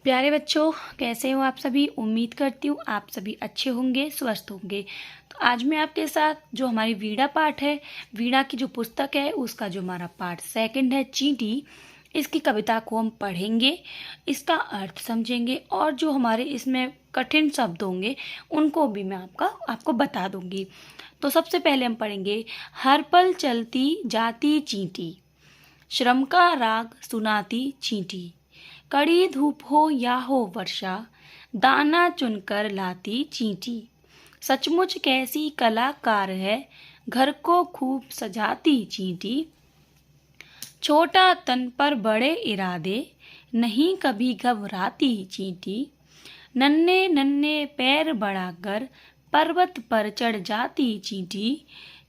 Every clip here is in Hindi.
प्यारे बच्चों, कैसे हो आप सभी। उम्मीद करती हूँ आप सभी अच्छे होंगे, स्वस्थ होंगे। तो आज मैं आपके साथ जो हमारी वीणा पाठ है, वीणा की जो पुस्तक है उसका जो हमारा पाठ सेकंड है चींटी, इसकी कविता को हम पढ़ेंगे, इसका अर्थ समझेंगे और जो हमारे इसमें कठिन शब्द होंगे उनको भी मैं आपको बता दूंगी। तो सबसे पहले हम पढ़ेंगे हर पल चलती जाती चींटी, श्रम का राग सुनाती चींटी, कड़ी धूप हो या हो वर्षा, दाना चुनकर लाती चींटी। सचमुच कैसी कलाकार है, घर को खूब सजाती चींटी। छोटा तन पर बड़े इरादे, नहीं कभी घबराती चींटी। नन्हे नन्हे पैर बढ़ाकर पर्वत पर चढ़ जाती चींटी।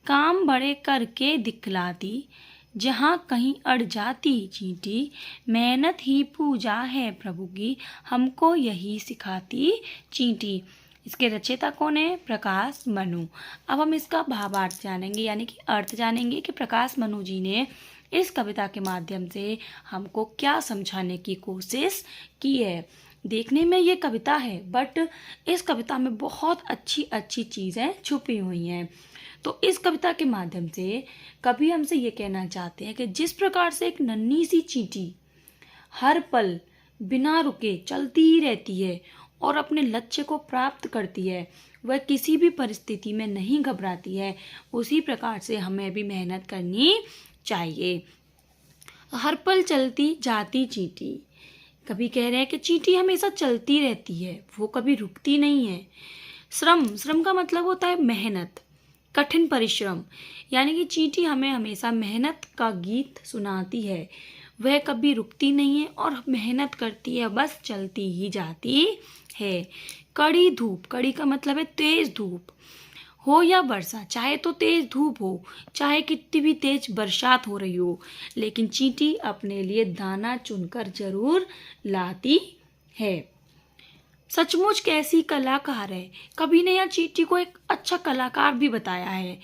काम बड़े करके दिखलाती, जहाँ कहीं अड़ जाती चींटी। मेहनत ही पूजा है प्रभु की, हमको यही सिखाती चींटी। इसके रचयिता कौन है? प्रकाश मनु। अब हम इसका भावार्थ जानेंगे, यानी कि अर्थ जानेंगे कि प्रकाश मनु जी ने इस कविता के माध्यम से हमको क्या समझाने की कोशिश की है। देखने में ये कविता है, बट इस कविता में बहुत अच्छी अच्छी चीज़ें छुपी हुई हैं। तो इस कविता के माध्यम से कवि हमसे ये कहना चाहते हैं कि जिस प्रकार से एक नन्ही सी चींटी हर पल बिना रुके चलती ही रहती है और अपने लक्ष्य को प्राप्त करती है, वह किसी भी परिस्थिति में नहीं घबराती है, उसी प्रकार से हमें भी मेहनत करनी चाहिए। हर पल चलती जाती चींटी, कभी कह रहे हैं कि चींटी हमेशा चलती रहती है, वो कभी रुकती नहीं है। श्रम का मतलब होता है मेहनत, कठिन परिश्रम, यानी कि चींटी हमें हमेशा मेहनत का गीत सुनाती है। वह कभी रुकती नहीं है और मेहनत करती है, बस चलती ही जाती है। कड़ी धूप, कड़ी का मतलब है तेज धूप हो या वर्षा, चाहे तो तेज धूप हो, चाहे कितनी भी तेज बरसात हो रही हो, लेकिन चींटी अपने लिए दाना चुनकर जरूर लाती है। सचमुच कैसी कलाकार है, कभी ने यहाँ चींटी को एक अच्छा कलाकार भी बताया है,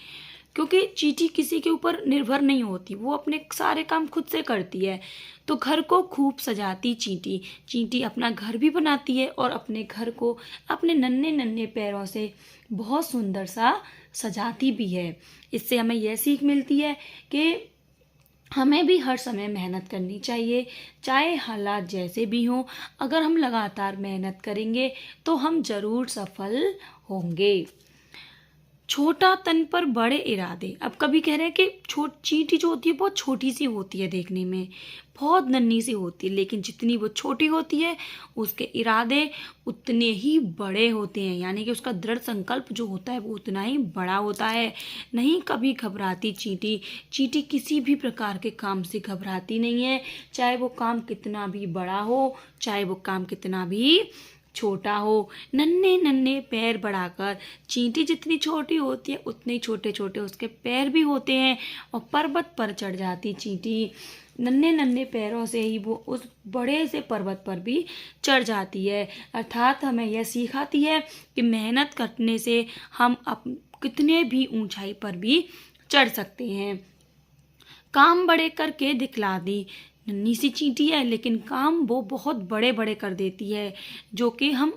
क्योंकि चींटी किसी के ऊपर निर्भर नहीं होती, वो अपने सारे काम खुद से करती है। तो घर को खूब सजाती चींटी, चींटी अपना घर भी बनाती है और अपने घर को अपने नन्हे नन्हे पैरों से बहुत सुंदर सा सजाती भी है। इससे हमें यह सीख मिलती है कि हमें भी हर समय मेहनत करनी चाहिए, चाहे हालात जैसे भी हों। अगर हम लगातार मेहनत करेंगे तो हम ज़रूर सफल होंगे। छोटा तन पर बड़े इरादे, अब कभी कह रहे हैं कि चींटी जो होती है बहुत छोटी सी होती है, देखने में बहुत नन्ही सी होती है, लेकिन जितनी वो छोटी होती है उसके इरादे उतने ही बड़े होते हैं, यानी कि उसका दृढ़ संकल्प जो होता है वो उतना ही बड़ा होता है। नहीं कभी घबराती चींटी, चींटी किसी भी प्रकार के काम से घबराती नहीं है, चाहे वो काम कितना भी बड़ा हो, चाहे वो काम कितना भी छोटा हो। नन्हे नन्हे पैर बढ़ाकर, चींटी जितनी छोटी होती है उतने छोटे छोटे उसके पैर भी होते हैं, और पर्वत पर चढ़ जाती चींटी, नन्हे नन्हे पैरों से ही वो उस बड़े से पर्वत पर भी चढ़ जाती है। अर्थात हमें यह सिखाती है कि मेहनत करने से हम कितने भी ऊंचाई पर भी चढ़ सकते हैं। काम बड़े करके दिखला दी, नन्ही सी चींटी है लेकिन काम वो बहुत बड़े बड़े कर देती है, जो कि हम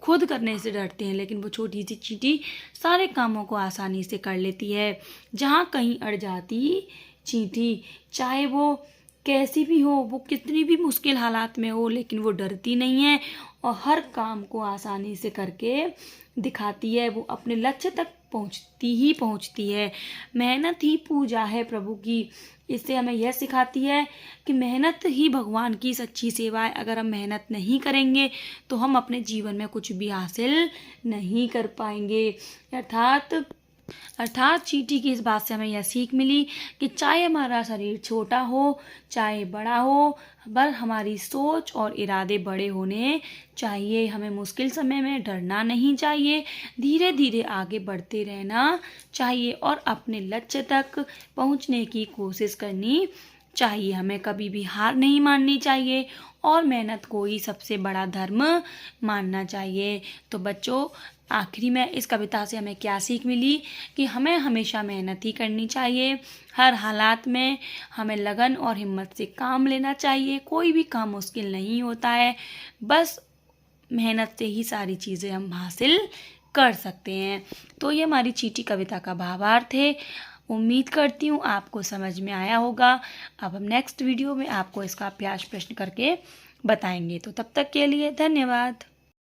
खुद करने से डरते हैं, लेकिन वो छोटी सी चींटी सारे कामों को आसानी से कर लेती है। जहाँ कहीं अड़ जाती चींटी, चाहे वो कैसी भी हो, वो कितनी भी मुश्किल हालात में हो, लेकिन वो डरती नहीं है और हर काम को आसानी से करके दिखाती है। वो अपने लक्ष्य तक पहुंचती है। मेहनत ही पूजा है प्रभु की, इससे हमें यह सिखाती है कि मेहनत ही भगवान की सच्ची सेवा है। अगर हम मेहनत नहीं करेंगे तो हम अपने जीवन में कुछ भी हासिल नहीं कर पाएंगे। अर्थात चींटी की इस बात से हमें यह सीख मिली कि चाहे हमारा शरीर छोटा हो चाहे बड़ा हो, पर हमारी सोच और इरादे बड़े होने चाहिए। हमें मुश्किल समय में डरना नहीं चाहिए, धीरे धीरे आगे बढ़ते रहना चाहिए और अपने लक्ष्य तक पहुंचने की कोशिश करनी चाहिए। हमें कभी भी हार नहीं माननी चाहिए और मेहनत को ही सबसे बड़ा धर्म मानना चाहिए। तो बच्चों, आखिरी में इस कविता से हमें क्या सीख मिली कि हमें हमेशा मेहनत ही करनी चाहिए। हर हालात में हमें लगन और हिम्मत से काम लेना चाहिए। कोई भी काम मुश्किल नहीं होता है, बस मेहनत से ही सारी चीज़ें हम हासिल कर सकते हैं। तो ये हमारी चींटी कविता का भावार्थ है। उम्मीद करती हूँ आपको समझ में आया होगा। अब हम नेक्स्ट वीडियो में आपको इसका अभ्यास प्रश्न करके बताएंगे। तो तब तक के लिए धन्यवाद।